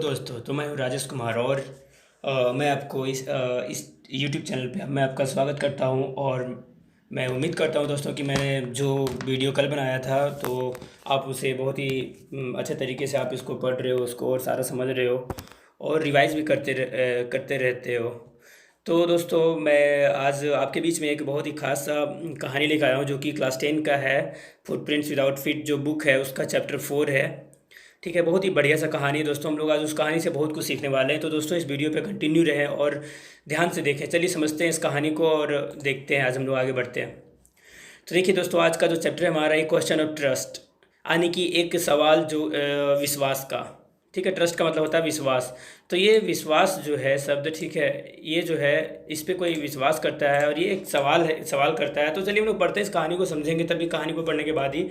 दोस्तों, तो मैं हूँ राजेश कुमार और मैं आपको इस यूट्यूब चैनल पे मैं आपका स्वागत करता हूँ। और मैं उम्मीद करता हूँ दोस्तों कि मैंने जो वीडियो कल बनाया था तो आप उसे बहुत ही अच्छे तरीके से आप इसको पढ़ रहे हो, उसको और सारा समझ रहे हो और रिवाइज भी करते रहते हो। तो दोस्तों, मैं आज आपके बीच में एक बहुत ही खास सा कहानी लेकर आया हूँ जो कि क्लास 10 का है। फुटप्रिंट्स विदाउट फीट जो बुक है उसका चैप्टर 4 है। ठीक है, बहुत ही बढ़िया सा कहानी है दोस्तों। हम लोग आज उस कहानी से बहुत कुछ सीखने वाले हैं। तो दोस्तों, इस वीडियो पे कंटिन्यू रहें और ध्यान से देखें। चलिए समझते हैं इस कहानी को और देखते हैं, आज हम लोग आगे बढ़ते हैं। तो देखिए दोस्तों, आज का जो चैप्टर है हमारा, एक क्वेश्चन ऑफ ट्रस्ट, यानी कि एक सवाल जो विश्वास का। ठीक है, ट्रस्ट का मतलब होता है विश्वास। तो ये विश्वास जो है शब्द, ठीक है, ये जो है इस पे कोई विश्वास करता है और ये एक सवाल है, सवाल करता है। तो चलिए हम लोग पढ़ते हैं, इस कहानी को समझेंगे तभी। कहानी को पढ़ने के बाद ही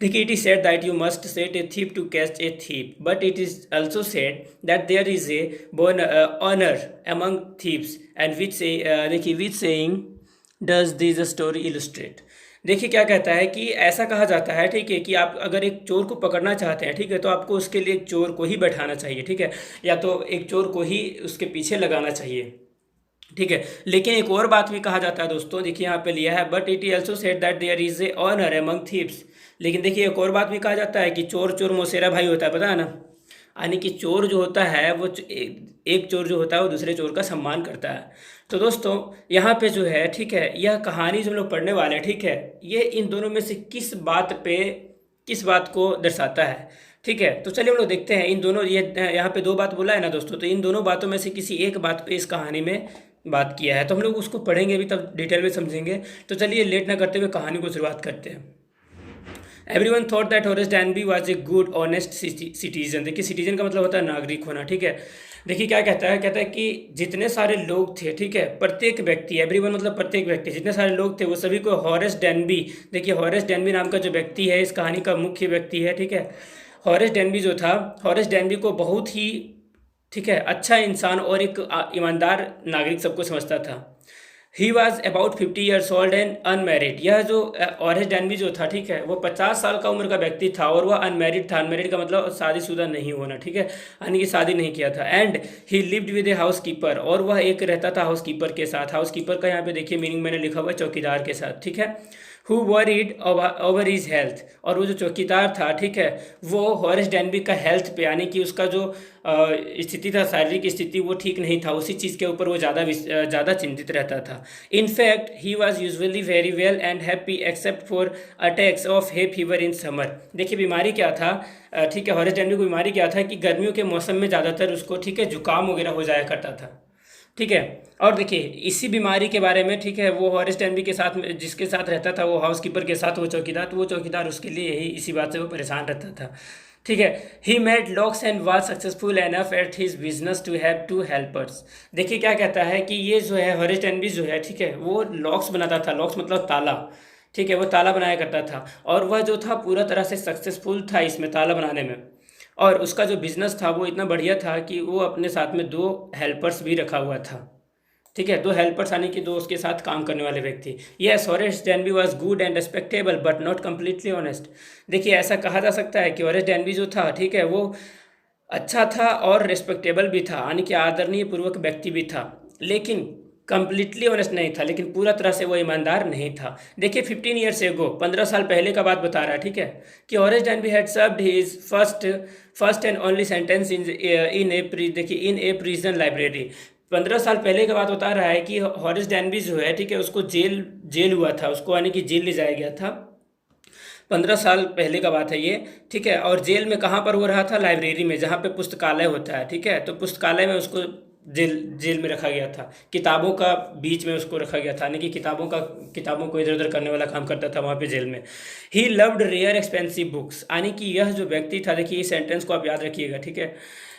देखिए, it is said that you must set a thief to catch a thief, but it is also said that there is a born honour among thieves and which say देखिए which saying does this story illustrate. देखिए क्या कहता है कि ऐसा कहा जाता है, ठीक है, कि आप अगर एक चोर को पकड़ना चाहते हैं, ठीक है, तो आपको उसके लिए एक चोर को ही बैठाना चाहिए, ठीक है, या तो एक चोर को ही उसके पीछे लगाना चाहिए। ठीक है, लेकिन एक और बात भी कहा जाता है दोस्तों, देखिए यहाँ पे लिया है, but it is also said that there is a honour among thieves. लेकिन देखिए एक और बात भी कहा जाता है कि चोर चोर मौसेरा भाई होता है, पता है ना। यानी कि चोर जो होता है वो एक चोर जो होता है वो दूसरे चोर का सम्मान करता है। तो दोस्तों, यहाँ पे जो है, ठीक है, यह कहानी जो हम लोग पढ़ने वाले हैं, ठीक है, ये इन दोनों में से किस बात को दर्शाता है। ठीक है, तो चलिए हम लोग देखते हैं इन दोनों, ये यहाँ पे दो बात बोला है ना दोस्तों, तो इन दोनों बातों में से किसी एक बात पे इस कहानी में बात किया है। तो हम लोग उसको पढ़ेंगे भी, तब डिटेल में समझेंगे। तो चलिए लेट ना करते हुए कहानी को शुरुआत करते हैं। Everyone thought that Horace डैनबी was a good honest citizen. देखिए, सिटीजन का मतलब होता है नागरिक होना। ठीक है, देखिए क्या कहता है कि जितने सारे लोग थे, ठीक है, प्रत्येक व्यक्ति, एवरीवन मतलब प्रत्येक व्यक्ति, जितने सारे लोग थे वो सभी को हॉरेस डैनबी, देखिए हॉरेस डैनबी नाम का जो व्यक्ति है इस कहानी का मुख्य व्यक्ति है, ठीक है, हॉरेस डैनबी जो था, हॉरेस डैनबी को बहुत ही, ठीक है, अच्छा इंसान और एक ईमानदार नागरिक सबको समझता था। He was about 50 years old and unmarried. यह जो ऑरेंज डैनबी जो था, ठीक है, वो 50 साल का उम्र का व्यक्ति था और वह अनमेरिड था। अनमेरिड का मतलब शादीशुदा नहीं होना, ठीक है, यानी कि शादी नहीं किया था। And he lived with a house keeper, और वह एक रहता था हाउस कीपर के साथ। हाउस कीपर का यहाँ पे देखिए मीनिंग मैंने लिखा हुआ है चौकीदार के साथ, ठीक है। Who worried over his health, और वो जो चौकीदार था, ठीक है, वो हॉरेस डैनबी का हेल्थ पे, यानी कि उसका जो स्थिति था, शारीरिक स्थिति, वो ठीक नहीं था, उसी चीज़ के ऊपर वो ज़्यादा चिंतित रहता था। In fact he was usually very well and happy except for attacks of hay fever in summer. देखिए बीमारी क्या था, ठीक है, हॉरेस डैनबी को बीमारी क्या था कि गर्मियों के मौसम में ज़्यादातर उसको, ठीक है, जुकाम वगैरह हो जाया करता था। ठीक है, और देखिए इसी बीमारी के बारे में, ठीक है, वो हॉरेस डैनबी के साथ जिसके साथ रहता था, वो हाउस कीपर के साथ वो चौकीदार, तो वो चौकीदार उसके लिए यही इसी बात से वो परेशान रहता था। ठीक है, he made locks and was successful enough at his business to have two helpers. देखिए क्या कहता है कि ये जो है हॉरेस डैनबी जो है, ठीक है, वो लॉक्स बनाता था। लॉक्स मतलब ताला, ठीक है, वो ताला बनाया करता था और वह जो था पूरा तरह से सक्सेसफुल था इसमें ताला बनाने में। और उसका जो बिजनेस था वो इतना बढ़िया था कि वो अपने साथ में 2 हेल्पर्स भी रखा हुआ था। ठीक है, 2 हेल्पर्स यानी कि 2 उसके साथ काम करने वाले व्यक्ति। Yes, Horace डैनबी was good and respectable but not completely honest. देखिए ऐसा कहा जा सकता है कि हॉरेस डैनबी जो था, ठीक है, वो अच्छा था और रिस्पेक्टेबल भी था, यानी कि आदरणीय पूर्वक व्यक्ति भी था, लेकिन कंप्लीटली ऑनेस्ट नहीं था, लेकिन पूरा तरह से वो ईमानदार नहीं था। देखिए 15 ईयर्स एगो, 15 साल पहले का बात बता रहा है, ठीक है, कि Horace डैनबी had served his first and only sentence in a prison library. 15 साल पहले का बात बता रहा है कि हॉरेस डैनबी जो है, ठीक है, उसको जेल हुआ था, उसको यानी कि जेल ले जाया गया था। 15 साल पहले का बात है ये, ठीक है, और जेल में कहाँ पर हो रहा था, लाइब्रेरी में, जहाँ पे पुस्तकालय होता है, ठीक है, तो पुस्तकालय में उसको जेल में रखा गया था। किताबों का बीच में उसको रखा गया था, यानी कि किताबों को इधर उधर करने वाला काम करता था वहाँ पे जेल में। He loved rare expensive books, यानी कि यह जो व्यक्ति था, देखिए इस सेंटेंस को आप याद रखिएगा, ठीक है,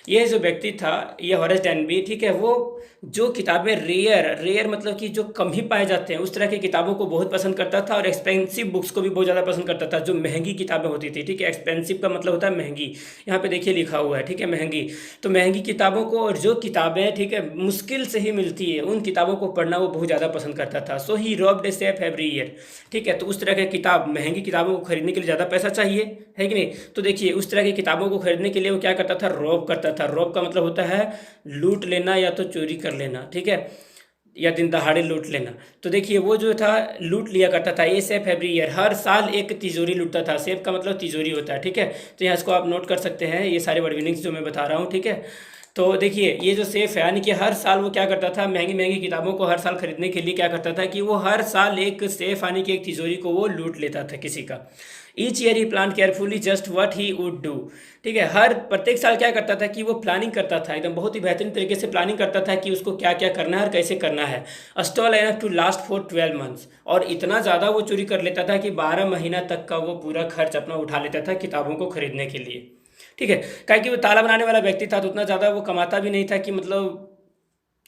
यह जो व्यक्ति था, ये हॉरेस डैनबी, ठीक है, वो जो किताबें रेयर मतलब कि जो कम ही पाए जाते हैं उस तरह की किताबों को बहुत पसंद करता था, और एक्सपेंसिव बुक्स को भी बहुत ज़्यादा पसंद करता था, जो महंगी किताबें होती थी। ठीक है, एक्सपेंसिव का मतलब होता है महंगी, यहाँ पे देखिए लिखा हुआ है, ठीक है, महंगी। तो महंगी किताबों को, और जो किताबें, ठीक है, मुश्किल से ही मिलती है, उन किताबों को पढ़ना वो बहुत ज़्यादा पसंद करता था। So he robbed a safe every year. ठीक है, तो उस तरह की किताब, महंगी किताबों को खरीदने के लिए ज़्यादा पैसा चाहिए, है कि नहीं। तो देखिए उस तरह की किताबों को खरीदने के लिए वो क्या करता था, रॉब करता करता था। रॉब का मतलब होता है लूट लेना या तो चोरी कर लेना, ठीक है, या दिन दहाड़े लूट लेना। तो देखिए वो जो था लूट लिया करता था। ये सेफ एवरी ईयर, हर साल एक तिजोरी लूटता था। सेफ का मतलब तिजोरी होता है, ठीक है। तो यहाँ इसको आप नोट कर सकते हैं, ये सारे वर्ड मीनिंग्स जो मैं बता रहा हूँ, ठीक है। तो देखिए ये जो सेफ है, यानी कि हर साल वो क्या करता था, महंगी महंगी किताबों को हर साल खरीदने के लिए क्या करता था कि वो हर साल एक सेफ यानी कि एक तिजोरी को वो लूट लेता था किसी का। Each year he plan carefully just what he would do, ठीक है। हर प्रत्येक साल क्या करता था कि वो प्लानिंग करता था, एकदम बहुत ही बेहतरीन तरीके से प्लानिंग करता था कि उसको क्या क्या करना है और कैसे करना है। Stole enough to last for 12 months, और इतना ज़्यादा वो चोरी कर लेता था कि 12 महीना तक का वो पूरा खर्च अपना उठा लेता था किताबों को खरीदने के लिए, ठीक है। काहे कि वो ताला बनाने वाला व्यक्ति था, तो उतना ज़्यादा वो कमाता भी नहीं था कि मतलब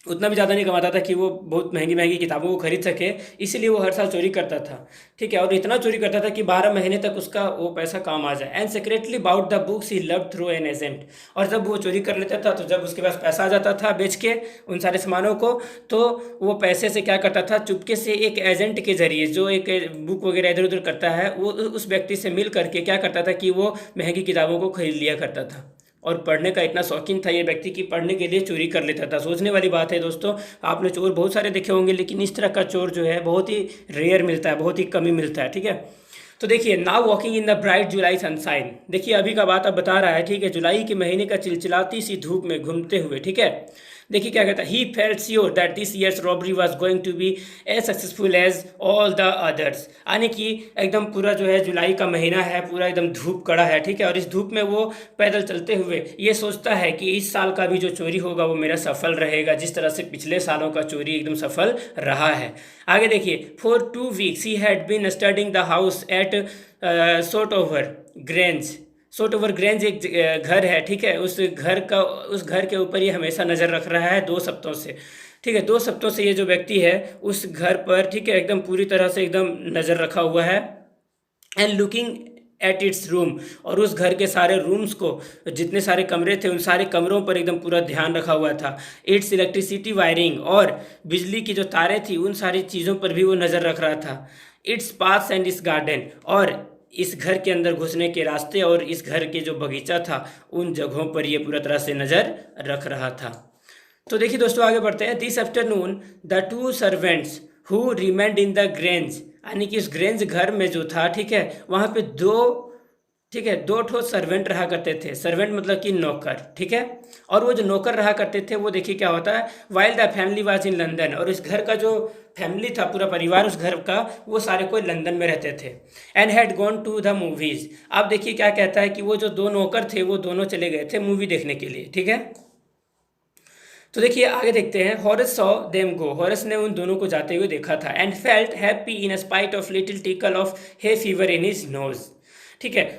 उतना भी ज़्यादा नहीं कमाता था कि वो बहुत महंगी महंगी किताबों को खरीद सके, इसीलिए वो हर साल चोरी करता था, ठीक है। और इतना चोरी करता था कि 12 महीने तक उसका वो पैसा काम आ जाए। And secretly bought the books he love through an agent, और जब वो चोरी कर लेता था तो जब उसके पास पैसा आ जाता था बेच के उन सारे सामानों को, तो वो पैसे से क्या करता था, चुपके से एक एजेंट के जरिए जो एक बुक वगैरह इधर उधर करता है, वो उस व्यक्ति से मिल करके क्या करता था कि वो महंगी किताबों को खरीद लिया करता था। और पढ़ने का इतना शौकीन था ये व्यक्ति कि पढ़ने के लिए चोरी कर लेता था। सोचने वाली बात है दोस्तों, आपने चोर बहुत सारे देखे होंगे, लेकिन इस तरह का चोर जो है बहुत ही रेयर मिलता है, बहुत ही कम ही मिलता है, ठीक है। तो देखिए now walking in the bright July sunshine, देखिए अभी का बात अब बता रहा है, ठीक है, जुलाई के महीने का चिलचिलाती सी धूप में घूमते हुए, ठीक है। देखिए क्या कहता है, he felt sure that this year's robbery was going to be as successful as all the others, यानी कि एकदम पूरा जो है जुलाई का महीना है, पूरा एकदम धूप कड़ा है, ठीक है। और इस धूप में वो पैदल चलते हुए ये सोचता है कि इस साल का भी जो चोरी होगा वो मेरा सफल रहेगा, जिस तरह से पिछले सालों का चोरी एकदम सफल रहा है। आगे देखिए, for 2 weeks he had been studying the house at Sot Over Grange. Sot Over Grange एक घर है, ठीक है, उस घर के ऊपर ये हमेशा नज़र रख रहा है 2 हफ्तों से, ठीक है। 2 हफ्तों से ये जो व्यक्ति है उस घर पर, ठीक है, एकदम पूरी तरह से एकदम नज़र रखा हुआ है। And looking at its room, और उस घर के सारे रूम्स को, जितने सारे कमरे थे उन सारे कमरों पर एकदम पूरा ध्यान रखा हुआ था। इट्स इलेक्ट्रिसिटी वायरिंग, और बिजली की जो तारें थी उन सारी चीज़ों पर भी वो नज़र रख रहा था। इट्स पाथ्स एंड इस गार्डन, और इस घर के अंदर घुसने के रास्ते और इस घर के जो बगीचा था उन जगहों पर ये पूरा तरह से नज़र रख रहा था। तो देखिए दोस्तों आगे बढ़ते हैं। This afternoon the 2 servants who remained in the grange, यानी कि उस ग्रेंज घर में जो था, ठीक है, वहाँ पे 2, ठीक है, 2 ठो सर्वेंट रहा करते थे। सर्वेंट मतलब कि नौकर, ठीक है। और वो जो नौकर रहा करते थे वो देखिए क्या होता है, while the family was in London, और इस घर का जो फैमिली था, पूरा परिवार उस घर का, वो सारे कोई लंदन में रहते थे। And had gone to the movies, अब देखिए क्या कहता है कि वो जो 2 नौकर थे वो दोनों चले गए थे मूवी देखने के लिए, ठीक है। तो देखिए आगे देखते हैं। Harrows saw them go, harrows ने उन दोनों को जाते हुए देखा था। And felt happy in spite of little tackle of hay fever in his nose, ठीक है।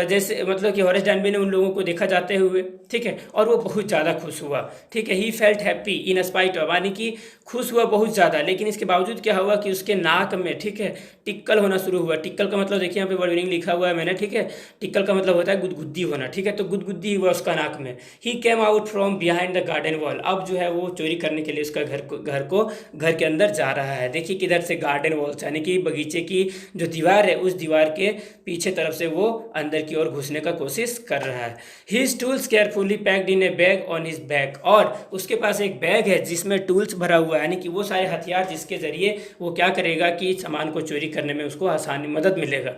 जैसे मतलब कि हॉरेस डैनबी ने उन लोगों को देखा जाते हुए, ठीक है, और वो बहुत ज़्यादा खुश हुआ, ठीक है। He felt happy in spite of, यानी कि खुश हुआ बहुत ज़्यादा, लेकिन इसके बावजूद क्या हुआ कि उसके नाक में, ठीक है, टिक्कल होना शुरू हुआ। टिक्कल का मतलब देखिए यहाँ पे वर्ड मीनिंग लिखा हुआ है मैंने, ठीक है। टिक्कल का मतलब होता है गुदगुद्दी होना, ठीक है, तो गुदगुद्दी हुआ उसका नाक में। He came out from behind the garden wall, अब जो है वो चोरी करने के लिए उसका घर के अंदर जा रहा है। देखिए किधर से, गार्डन वॉल से, यानी कि बगीचे की जो दीवार है उस दीवार के पीछे तरफ से वो अंदर की ओर घुसने का कोशिश कर रहा है। His tools carefully packed in A bag on his back, और उसके पास एक बैग है जिसमें टूल्स भरा हुआ है, यानी कि वो सारे हथियार जिसके जरिए वो क्या करेगा कि सामान को चोरी करने में उसको आसानी मदद मिलेगा।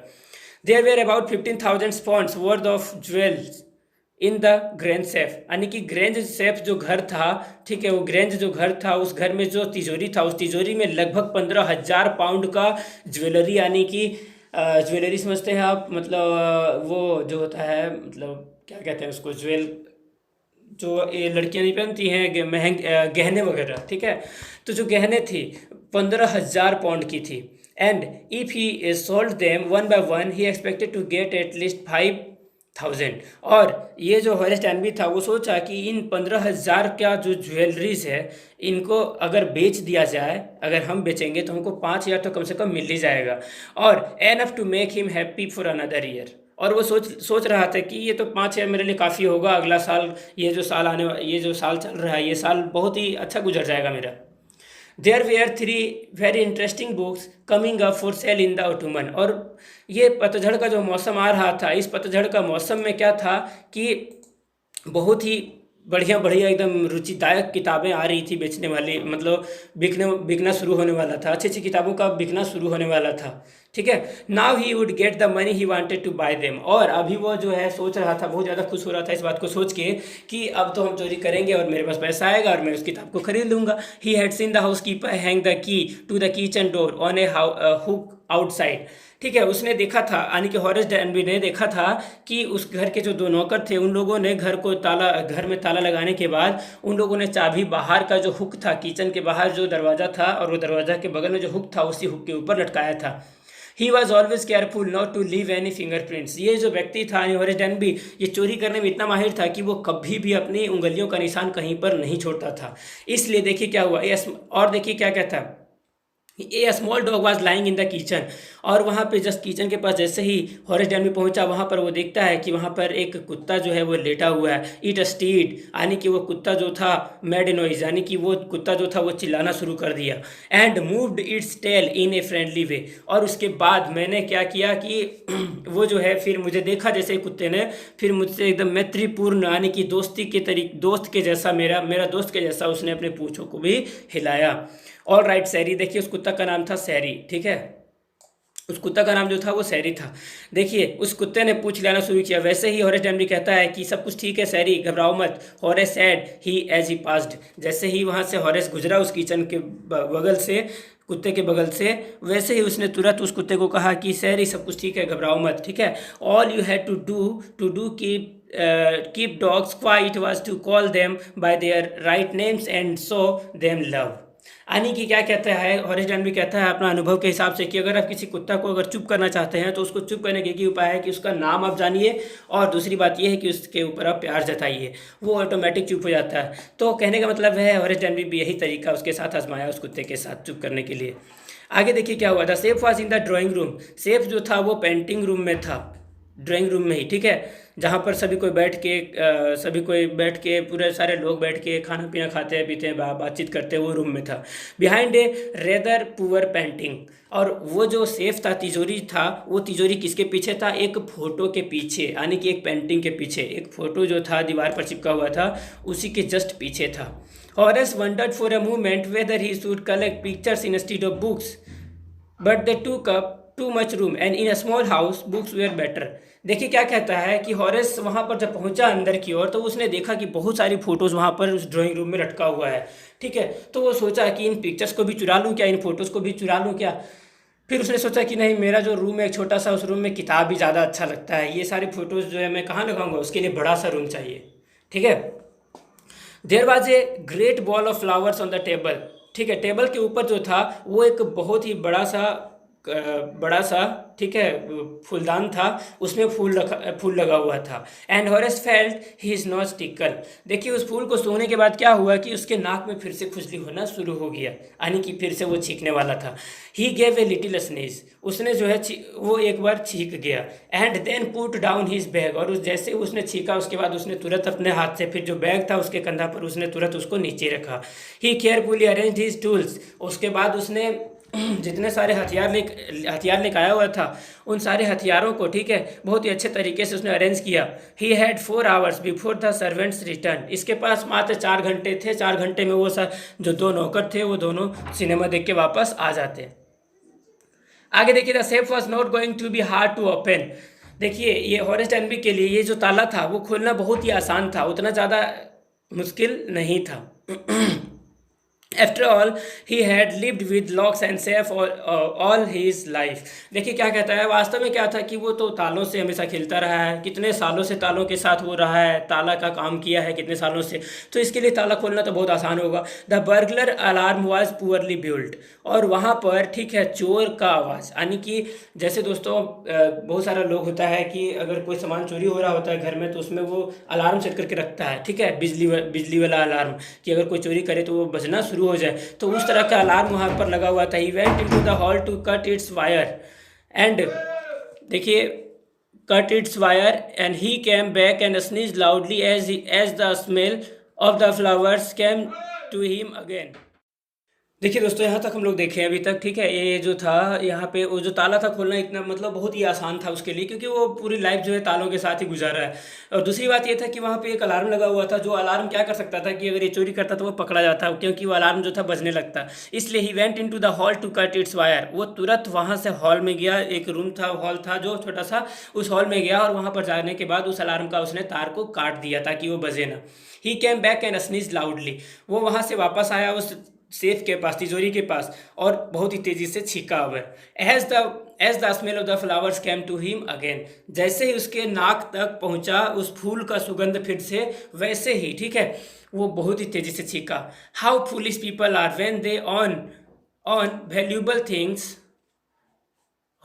There were about 15,000 pounds worth of jewels in the Grange safe, यानी कि ग्रेंज सेफ जो घर था, ठीक है, वो ग्रेंज जो घर था उस घर में जो तिजोरी था उस तिजोरी में लगभग 15,000 पाउंड का ज्वेलरी, यानी कि ज्वेलरी समझते हैं आप, मतलब वो जो होता है, मतलब क्या कहते हैं उसको, जो ये लड़कियां नहीं पहनती हैं महंगे गहने वगैरह, ठीक है। तो जो गहने थी 15,000 पाउंड की थी। And if he sold them one by one he expected to get at least 5,000, और ये जो हॉरेस डैनबी था वो सोचा कि इन 15,000 का जो ज्वेलरीज है इनको अगर बेच दिया जाए, अगर हम बेचेंगे तो हमको 5,000 तो कम से कम मिल ही जाएगा, और enough to make him happy for another year. और वो सोच रहा था कि ये तो 5,000 मेरे लिए काफ़ी होगा, अगला साल ये जो साल चल रहा है ये साल बहुत ही अच्छा गुजर जाएगा मेरा। There were 3 very interesting books coming up for sale in the autumn, और ये पतझड़ का जो मौसम आ रहा था, इस पतझड़ का मौसम में क्या था कि बहुत ही बढ़िया बढ़िया एकदम रुचिदायक किताबें आ रही थी बेचने वाली, मतलब बिकना शुरू होने वाला था, अच्छी अच्छी किताबों का बिकना शुरू होने वाला था। ठीक है, now he would get the money he wanted to buy them. और अभी वो जो है सोच रहा था, बहुत ज़्यादा खुश हो रहा था इस बात को सोच के कि अब तो हम चोरी करेंगे और मेरे पास पैसा आएगा और मैं उस किताब को खरीद लूंगा। He had seen the housekeeper hang the key to the kitchen door on a hook outside. ठीक है, उसने देखा था, यानी कि हॉरेस डैनबी ने देखा था कि उस घर के जो दो नौकर थे उन लोगों ने घर में ताला लगाने के बाद उन लोगों ने चाबी बाहर का जो हुक था, किचन के बाहर जो दरवाज़ा था और वो दरवाज़ा के बगल में जो हुक था उसी हुक के ऊपर लटकाया था। He was always careful not to leave any fingerprints. ये जो व्यक्ति था हॉरेस डैनबी, ये चोरी करने में इतना माहिर था कि वो कभी भी अपनी उंगलियों का निशान कहीं पर नहीं छोड़ता था। इसलिए देखिए क्या हुआ, और देखिए क्या कहता है, a small dog was lying in the kitchen. और वहाँ पे जस्ट किचन के पास जैसे ही हॉरेस डैनबी पहुँचा, वहाँ पर वो देखता है कि वहाँ पर एक कुत्ता जो है वो लेटा हुआ है। इट स्टीड, यानी कि वो कुत्ता जो था मेड नॉइज, यानी कि वो कुत्ता जो था वो चिल्लाना शुरू कर दिया। And moved its tail in a friendly way. और उसके बाद मैंने क्या किया कि वो जो है फिर मुझे देखा जैसे ही कुत्ते ने, फिर मुझसे एकदम मैत्रीपूर्ण, यानी कि दोस्त के जैसा, मेरा दोस्त के जैसा उसने अपने पूंछों को भी हिलाया। ऑल राइट सैरी, देखिए उस कुत्ता का नाम था सैरी। ठीक है, उस कुत्ता का नाम जो था वो सैरी था। देखिए उस कुत्ते ने पूछ लेना शुरू किया। वैसे ही हॉरेस डैनबी कहता है कि सब कुछ ठीक है सैरी, घबराओ मत। Horace said he as he passed. जैसे ही वहाँ से हॉरेस गुजरा उस किचन के बगल से, कुत्ते के बगल से, वैसे ही उसने तुरंत उस कुत्ते को कहा कि सैरी सब कुछ ठीक है, घबराओ मत। ठीक है, all you had to do keep dogs quiet was to call them by their right names and show them love. यानी कि क्या कहता है हॉरेस डैनबी, कहता है अपना अनुभव के हिसाब से कि अगर आप किसी कुत्ता को अगर चुप करना चाहते हैं तो उसको चुप करने के एक ही उपाय है कि उसका नाम आप जानिए, और दूसरी बात यह है कि उसके ऊपर आप प्यार जताइए, वो ऑटोमेटिक चुप हो जाता है। तो कहने का मतलब है हॉरेस डैनबी भी यही तरीका उसके साथ आजमाया उस कुत्ते के साथ चुप करने के लिए। आगे देखिए क्या हुआ था। Safe was in the drawing room. Safe जो था वो पेंटिंग रूम में था, ड्राइंग रूम में ही। ठीक है, जहाँ पर सभी कोई बैठ के पूरे सारे लोग बैठ के खाना पीना खाते हैं पीते हैं बातचीत करते हैं, वो रूम में था। Behind a rather poor painting. और वो जो सेफ था, तिजोरी था, वो तिजोरी किसके पीछे था, एक फोटो के पीछे, यानी कि एक पेंटिंग के पीछे। एक फोटो जो था दीवार पर चिपका हुआ था उसी के जस्ट पीछे था। Horace wondered for a moment whether he should collect pictures instead of books, but they took up too much room and in a small house books were better. देखिए क्या कहता है कि हॉरेस वहाँ पर जब पहुँचा अंदर की ओर तो उसने देखा कि बहुत सारी फोटोज़ वहाँ पर उस ड्राइंग रूम में लटका हुआ है। ठीक है, तो वो सोचा कि इन पिक्चर्स को भी चुरा लूँ क्या, इन फोटोज़ को भी चुरा लूँ क्या। फिर उसने सोचा कि नहीं, मेरा जो रूम है एक छोटा सा, उस रूम में किताब भी ज़्यादा अच्छा लगता है, ये सारी फोटोज़ जो है मैं कहाँ लगाऊंगा, उसके लिए बड़ा सा रूम चाहिए। ठीक है, there was a great bowl of flowers on the table. ठीक है, टेबल के ऊपर जो था वो एक बहुत ही बड़ा सा ठीक है फूलदान था, उसमें फूल लगा हुआ था। And Horace felt he is not tackle. देखिए उस फूल को सूंघने के बाद क्या हुआ कि उसके नाक में फिर से खुजली होना शुरू हो गया, यानी कि फिर से वो छींकने वाला था। He gave a little sneeze, उसने जो है वो एक बार छींक गया। And then put down his bag, और जैसे उसने छींका उसके बाद उसने तुरंत अपने हाथ से फिर जो बैग था उसके कंधा पर उसने तुरंत उसको नीचे रखा। ही केयरफुली अरेंज्ड हिज टूल्स, उसके बाद उसने जितने सारे हथियार लेकर आया हुआ था उन सारे हथियारों को, ठीक है, बहुत ही अच्छे तरीके से उसने अरेंज किया। He had 4 hours before the servants return. इसके पास मात्र 4 घंटे थे, 4 घंटे में वो जो 2 नौकर थे वो दोनों सिनेमा देख के वापस आ जाते। आगे देखिए, the safe was not going to be hard to open. देखिए ये हॉरेस डैनबी के लिए ये जो ताला था वो खोलना बहुत ही आसान था, उतना ज़्यादा मुश्किल नहीं था। After all, he had lived with locks and safe all his life. देखिए क्या कहता है, वास्तव में क्या था कि वो तो तालों से हमेशा खेलता रहा है, कितने सालों से तालों के साथ वो रहा है, ताला का काम किया है कितने सालों से, तो इसके लिए ताला खोलना तो बहुत आसान होगा। The burglar alarm was poorly build, और वहाँ पर ठीक है चोर का आवाज़, यानी कि जैसे दोस्तों बहुत सारा लोग होता है कि अगर कोई सामान चोरी हो रहा होता है घर में तो उसमें वो अलार्म सेट करके रखता है, ठीक है, बिजली वाला अलार्म, कि अगर कोई चोरी करे तो वो बजना शुरू हो जाए, तो उस तरह का अलार्म वहाँ पर लगा हुआ था। He went into the hall to cut its wire and देखिए cut its wire and he came back and sneeze loudly as the smell of the flowers came to him again. देखिए दोस्तों, यहाँ तक हम लोग देखे अभी तक, ठीक है। ये जो था, यहाँ पे वो जो ताला था खोलना इतना मतलब बहुत ही आसान था उसके लिए, क्योंकि वो पूरी लाइफ जो है तालों के साथ ही गुजारा है। और दूसरी बात ये था कि वहाँ पे एक अलार्म लगा हुआ था, जो अलार्म क्या कर सकता था कि अगर ये चोरी करता तो वो पकड़ा जाता, क्योंकि वो अलार्म जो था बजने लगता। इसलिए he went into the hall to cut its wire. वो तुरंत वहाँ से हॉल में गया, एक रूम था, हॉल था जो छोटा सा, उस हॉल में गया और वहाँ पर जाने के बाद उस अलार्म का उसने तार को काट दिया ताकि वो बजे ना। He came back and sneeze loudly. वो वहाँ से वापस आया उस सेफ के पास, तिजोरी के पास, और बहुत ही तेजी से छींका हुआ। As the smell of the flowers came to him again. जैसे ही उसके नाक तक पहुंचा उस फूल का सुगंध फिर से, वैसे ही, ठीक है, वो बहुत ही तेजी से छींका। How foolish people are when they own valuable things,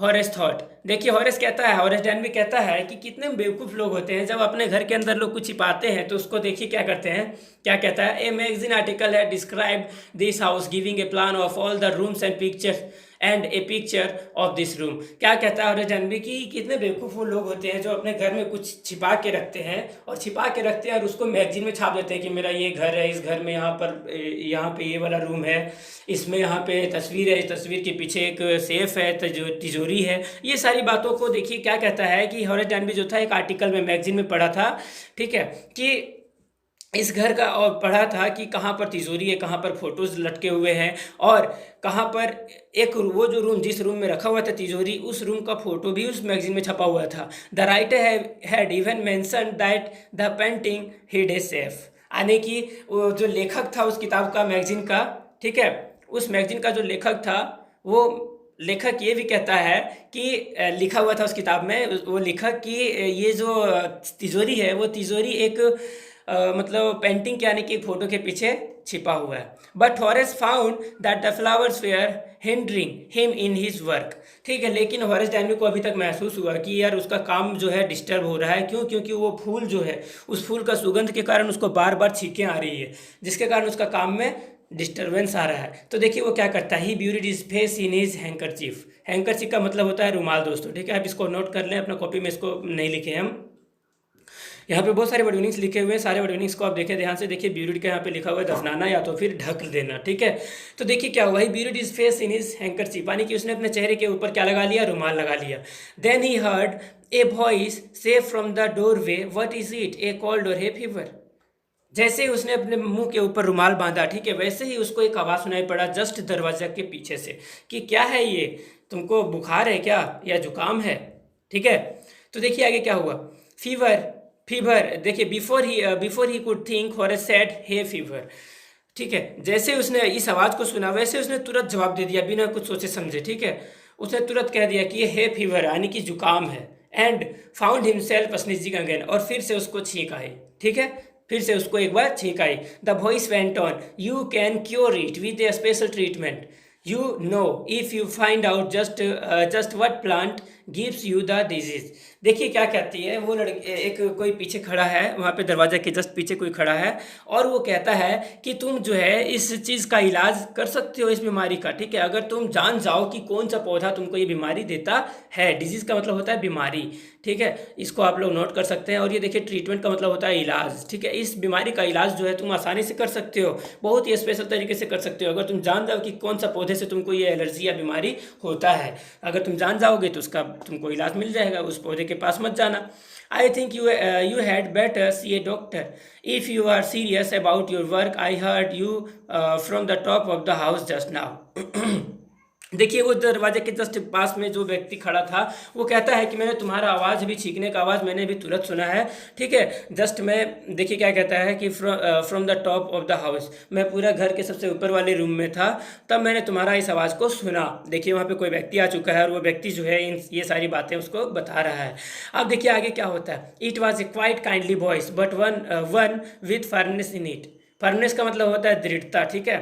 Horace thought. देखिए हॉरेस कहता है, हॉरेस डैन भी कहता है कि कितने बेवकूफ़ लोग होते हैं, जब अपने घर के अंदर लोग कुछ छिपाते हैं तो उसको देखिए क्या करते हैं, क्या कहता है। ए मैगजीन आर्टिकल है describe this house giving a plan of all the rooms and pictures and A picture of this room. क्या कहता है हॉरेस डैन भी कि कितने बेवकूफ़ वो लोग होते हैं जो अपने घर में कुछ छिपा के रखते हैं, और छिपा के रखते हैं और उसको मैगजीन में छाप देते हैं कि मेरा ये घर है, इस घर में यहाँ पे ये वाला रूम है, इसमें यहाँ पे तस्वीर है, इस तस्वीर के पीछे एक सेफ है, तिजोरी है। ये सारी बातों को देखिए क्या कहता है कि हॉरेस डैनबी जो था एक आर्टिकल में मैगजीन में पढ़ा था, ठीक है, कि इस घर का, और पढ़ा था कि कहाँ पर तिजोरी है, कहाँ पर फोटोज लटके हुए हैं, और कहाँ पर एक वो जो रूम, जिस रूम में रखा हुआ था तिजोरी, उस रूम का फोटो भी उस मैगजीन में छपा हुआ था। The writer had even mention that the painting hid a safe. यानी कि वो जो लेखक था उस किताब का, मैगजीन का, ठीक है, उस मैगजीन का जो लेखक था, वो लेखक ये भी कहता है कि लिखा हुआ था उस किताब में, वो लेखक कि ये जो तिजोरी है, वो तिजोरी एक मतलब पेंटिंग के, यानी कि फोटो के पीछे छिपा हुआ है। But Horace found that the flowers were hindering him in his work. ठीक है, लेकिन हॉरेस डैनबी को अभी तक महसूस हुआ कि यार उसका काम जो है डिस्टर्ब हो रहा है। क्यों? क्योंकि वो फूल जो है, उस फूल का सुगंध के कारण उसको बार बार छींकें आ रही है, जिसके कारण उसका काम में डिस्टर्बेंस आ रहा है। तो देखिए वो क्या करता है, he buried his face in his handkerchief. Handkerchief का मतलब होता है रुमाल दोस्तों, ठीक है, आप इसको नोट कर लें अपना कॉपी में, इसको नहीं लिखे हम। यहाँ पे बहुत सारे वर्ड मीनिंग्स लिखे हुए हैं, सारे वर्ड मीनिंग्स को आप देखें ध्यान से। देखिए ब्यूरिड का यहाँ पे लिखा हुआ है दफनाना या तो फिर ढक देना, ठीक है। तो देखिए क्या हुआ, he buried his face in his handkerchief, यानी कि उसने अपने चेहरे के ऊपर क्या लगा लिया, रुमाल लगा लिया। Then he heard a voice say from the doorway, what is it, a cold or a fever. जैसे ही उसने अपने मुंह के ऊपर रुमाल बांधा, ठीक है, वैसे ही उसको एक आवाज़ सुनाई पड़ा जस्ट दरवाजा के पीछे से कि क्या है ये, तुमको बुखार है क्या या जुकाम है, ठीक है। तो देखिए आगे क्या हुआ, फीवर, फीवर। देखिए before he could think Horace said hay fever, ठीक है। जैसे उसने इस आवाज़ को सुना वैसे उसने तुरंत जवाब दे दिया बिना कुछ सोचे समझे, ठीक है। उसने तुरंत कह दिया कि ये हे फीवर यानी कि जुकाम है। And found himself sneezing again, और फिर से उसको छींक आई, ठीक है, फिर से उसको एक बार छींक आई। The voice went on, you can cure it with a special treatment, you know if you find out just what plant gives you the disease. देखिए क्या कहती है वो लड़की, एक कोई पीछे खड़ा है, वहाँ पे दरवाजा के जस्ट पीछे कोई खड़ा है, और वो कहता है कि तुम जो है इस चीज़ का इलाज कर सकते हो, इस बीमारी का, ठीक है, अगर तुम जान जाओ कि कौन सा पौधा तुमको ये बीमारी देता है। डिजीज़ का मतलब होता है बीमारी, ठीक है, इसको आप लोग नोट कर सकते हैं। और ये देखिए ट्रीटमेंट का मतलब होता है इलाज, ठीक है। इस बीमारी का इलाज जो है तुम आसानी से कर सकते हो, बहुत ही स्पेशल तरीके से कर सकते हो, अगर तुम जान जाओ कि कौन सा पौधे से तुमको ये एलर्जी या बीमारी होता है। अगर तुम जान जाओगे तो उसका तुमको इलाज मिल जाएगा, उस पौधे के पास मत जाना। I think you had better see a doctor if you are serious about your work. I heard you from the top of the house just now. देखिए वो दरवाजे के जस्ट पास में जो व्यक्ति खड़ा था वो कहता है कि मैंने तुम्हारा आवाज़ भी, छींकने का आवाज़ मैंने भी तुरंत सुना है, ठीक है। जस्ट मैं, देखिए क्या कहता है कि from the top of the house, मैं पूरा घर के सबसे ऊपर वाले रूम में था, तब मैंने तुम्हारा इस आवाज़ को सुना। देखिए वहाँ पे कोई व्यक्ति आ चुका है और वो व्यक्ति जो है ये सारी बातें उसको बता रहा है। अब देखिए आगे क्या होता है, it was a quite kindly voice but one with firmness in it. Firmness का मतलब होता है दृढ़ता, ठीक है,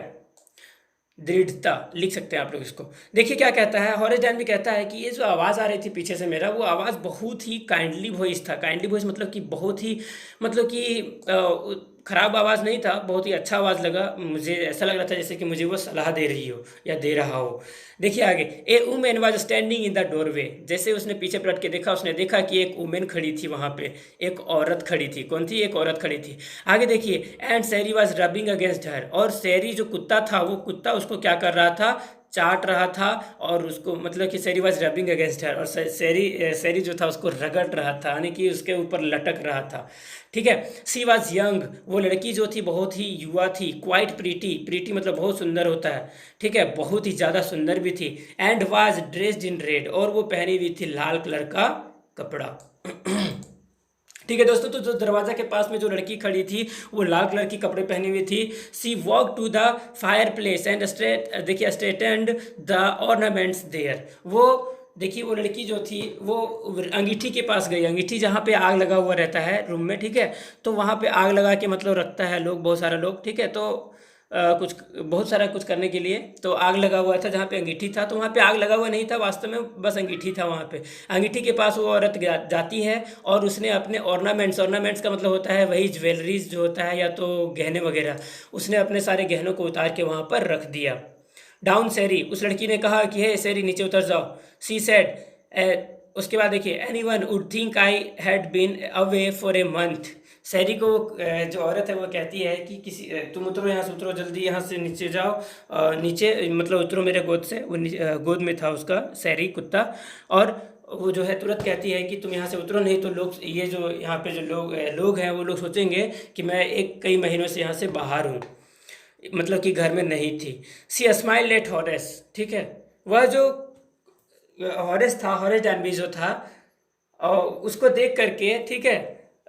दृढ़ता लिख सकते हैं आप लोग इसको। देखिए क्या कहता है, हॉरेस डैन भी कहता है कि ये जो आवाज़ आ रही थी पीछे से मेरा, वो आवाज़ बहुत ही काइंडली वॉइस था। काइंडली वॉइस मतलब कि बहुत ही, मतलब कि ख़राब आवाज़ नहीं था, बहुत ही अच्छा आवाज़ लगा। मुझे ऐसा लग रहा था जैसे कि मुझे वो सलाह दे रही हो या दे रहा हो। देखिए आगे, a woman was standing in the doorway. जैसे उसने पीछे पलट के देखा, उसने देखा कि एक वुमेन खड़ी थी वहाँ पे, एक औरत खड़ी थी। कौन थी? एक औरत खड़ी थी। आगे देखिए, एंड सैरी वाज रबिंग अगेंस्ट हर। और सैरी जो कुत्ता था, वो कुत्ता उसको क्या कर रहा था? चाट रहा था। और उसको मतलब कि सैरी वाज रबिंग अगेंस्ट हर, और सैरी जो था उसको रगड़ रहा था, यानी कि उसके ऊपर लटक रहा था। ठीक है। सी वॉज यंग, वो लड़की जो थी बहुत ही युवा थी। क्वाइट प्रीटी, प्रीटी मतलब बहुत सुंदर होता है। ठीक है, बहुत ही ज़्यादा सुंदर भी थी। And was dressed in red, और वो पहनी हुई थी लाल कलर का कपड़ा। ठीक है दोस्तों, तो जो दरवाजा के पास में जो लड़की खड़ी थी, वो लाल कलर की कपड़े पहनी हुई थी। She walk to the fireplace and देखिए स्ट्रेटेंड द ऑर्नामेंट्स देयर। वो देखिए, वो लड़की जो थी वो अंगीठी के पास गई। अंगीठी जहाँ पे आग लगा हुआ रहता है रूम में, ठीक है, तो वहाँ पे आग लगा के मतलब रखता है लोग, बहुत सारे लोग। ठीक है, तो कुछ बहुत सारा कुछ करने के लिए तो आग लगा हुआ था जहाँ पे अंगीठी था, तो वहाँ पे आग लगा हुआ नहीं था वास्तव में, बस अंगीठी था वहाँ पे। अंगीठी के पास वो औरत जाती है, और उसने अपने ऑर्नामेंट्स, ऑर्नामेंट्स का मतलब होता है वही ज्वेलरीज जो होता है, या तो गहने वगैरह, उसने अपने सारे गहनों को उतार के वहाँ पर रख दिया। डाउन सैरी, उस लड़की ने कहा कि हे सैरी नीचे उतर जाओ। सी सेड, उसके बाद देखिए, anyone would think I had been away for a month. Sally को जो औरत है वो कहती है कि तुम उतरो यहाँ से, उतरो जल्दी यहाँ से, नीचे जाओ, नीचे मतलब उतरो मेरे गोद से। वो गोद में था उसका सैरी कुत्ता। और वो जो है तुरंत कहती है कि तुम यहाँ से उतरो, नहीं तो लोग, ये जो यहाँ पे जो लोग हैं वो लोग सोचेंगे कि मैं कई महीनों से यहाँ से बाहर हूँ, मतलब कि घर में नहीं थी। सी स्माइल एट हॉरेस। ठीक है, वह जो हॉरेस था, हॉरेस डैनबी जो था, और उसको देख करके, ठीक है,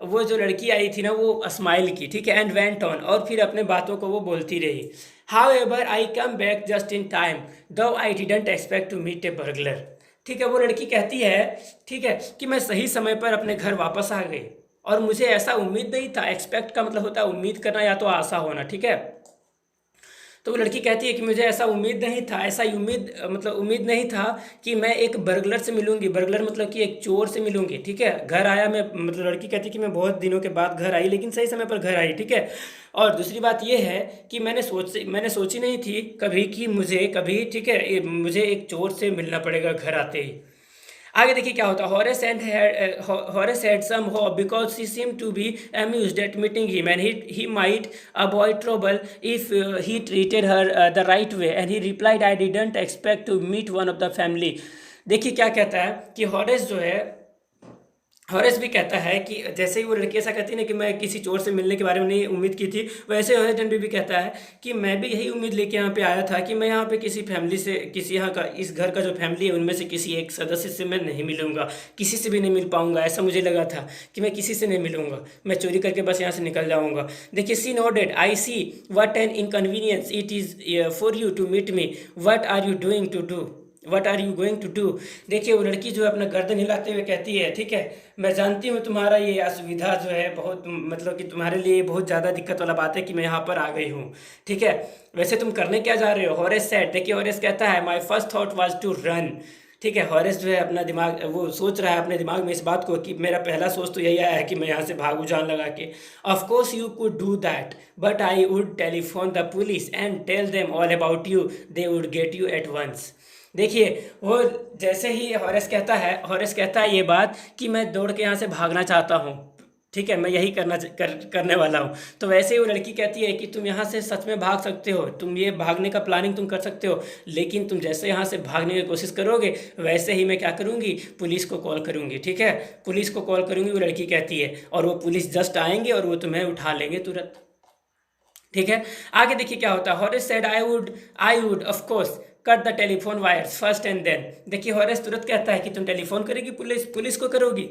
वो जो लड़की आई थी ना, वो स्माइल की। ठीक है, एंड वेंट ऑन, और फिर अपने बातों को वो बोलती रही। However I come back just in time, though I didn't expect to meet a burglar. ठीक है, वो लड़की कहती है, ठीक है, कि मैं सही समय पर अपने घर वापस आ गई, और मुझे ऐसा उम्मीद नहीं था। एक्सपेक्ट का मतलब होता है उम्मीद करना या तो आशा होना। ठीक है, तो वो लड़की कहती है कि मुझे ऐसा उम्मीद नहीं था, ऐसा उम्मीद मतलब उम्मीद नहीं था कि मैं एक बर्गलर से मिलूंगी। बर्गलर मतलब कि एक चोर से मिलूंगी। ठीक है, घर आया मैं, मतलब लड़की कहती है कि मैं बहुत दिनों के बाद घर आई, लेकिन सही समय पर घर आई। ठीक है, और दूसरी बात यह है कि मैंने सोची नहीं थी कभी कि मुझे कभी, ठीक है, मुझे एक चोर से मिलना पड़ेगा घर आते ही। आगे देखिए क्या होता है। Horace had some hope because she seemed to be amused at meeting him, and he might avoid trouble if he treated her the right way. And he replied, I didn't expect to meet one of the family. देखिए क्या कहता है कि Horace जो है, Horace भी कहता है कि जैसे ही वो लड़की ऐसा कहती है ना कि मैं किसी चोर से मिलने के बारे में नहीं उम्मीद की थी, वैसे हॉरेस डनबी भी कहता है कि मैं भी यही उम्मीद लेके यहाँ पे आया था कि मैं यहाँ पे किसी फैमिली से, किसी यहाँ का, इस घर का जो फैमिली है उनमें से किसी एक सदस्य से मैं नहीं मिलूंगा, किसी से भी नहीं मिल पाऊंगा। ऐसा मुझे लगा था कि मैं किसी से नहीं मिलूंगा, मैं चोरी करके बस यहाँ से निकल जाऊंगा। देखिए, she nodded, I see what an inconvenience it is for you to meet me, what are you doing to do, what are you going to do. देखिए, वो लड़की जो है अपना गर्दन हिलाते हुए कहती है, ठीक है, मैं जानती हूँ तुम्हारा ये असुविधा जो है बहुत, मतलब कि तुम्हारे लिए बहुत ज़्यादा दिक्कत वाला बात है कि मैं यहाँ पर आ गई हूँ। ठीक है, वैसे तुम करने क्या जा रहे हो? हॉरेस सेड, देखिए हॉरेस कहता है, my first thought was to run. ठीक है, हॉरेस जो है अपना दिमाग, वो सोच रहा है अपने दिमाग में इस बात को कि मेरा पहला सोच तो यही आया है कि मैं यहाँ से भागू जान लगा के। Of course you could do that, but I would telephone the police and tell them all about you, they would get you at once. देखिए, वो जैसे ही हॉरेस कहता है ये बात कि मैं दौड़ के यहाँ से भागना चाहता हूँ, ठीक है, मैं यही करने वाला हूँ, तो वैसे ही वो लड़की कहती है कि तुम यहाँ से सच में भाग सकते हो, तुम ये भागने का प्लानिंग तुम कर सकते हो, लेकिन तुम जैसे यहाँ से भागने की कोशिश करोगे वैसे ही मैं क्या करूँगी, पुलिस को कॉल करूँगी। ठीक है, पुलिस को कॉल करूँगी, वो लड़की कहती है, और वो पुलिस जस्ट आएंगे और वो तुम्हें उठा लेंगे तुरंत। ठीक है, आगे देखिए क्या होता है। Horace said, I would of course cut the telephone wires first and then. देखिए, हॉरेस तुरंत कहता है कि तुम टेलीफोन करेगी, पुलिस को करोगी,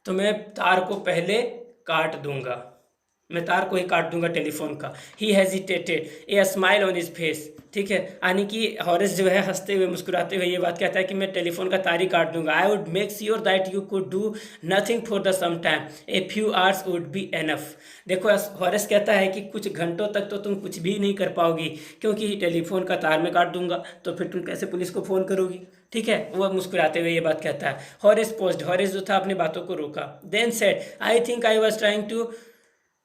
तो मैं तार को पहले काट दूंगा, मैं तार को ही काट दूंगा टेलीफोन का। He hesitated, a smile on his face. ठीक है, यानी कि हॉरेस जो है हंसते हुए मुस्कुराते हुए ये बात कहता है कि मैं टेलीफोन का तार ही काट दूंगा। I would make sure that you could do nothing for the some time, a few hours would be enough. देखो, हॉरेस कहता है कि कुछ घंटों तक तो तुम कुछ भी नहीं कर पाओगी, क्योंकि टेलीफोन का तार में काट दूंगा, तो फिर तुम कैसे पुलिस को फ़ोन करोगी। ठीक है, वो मुस्कुराते हुए ये बात कहता है। हॉरेस जो था अपनी बातों को रोका। Then said, I think I was trying to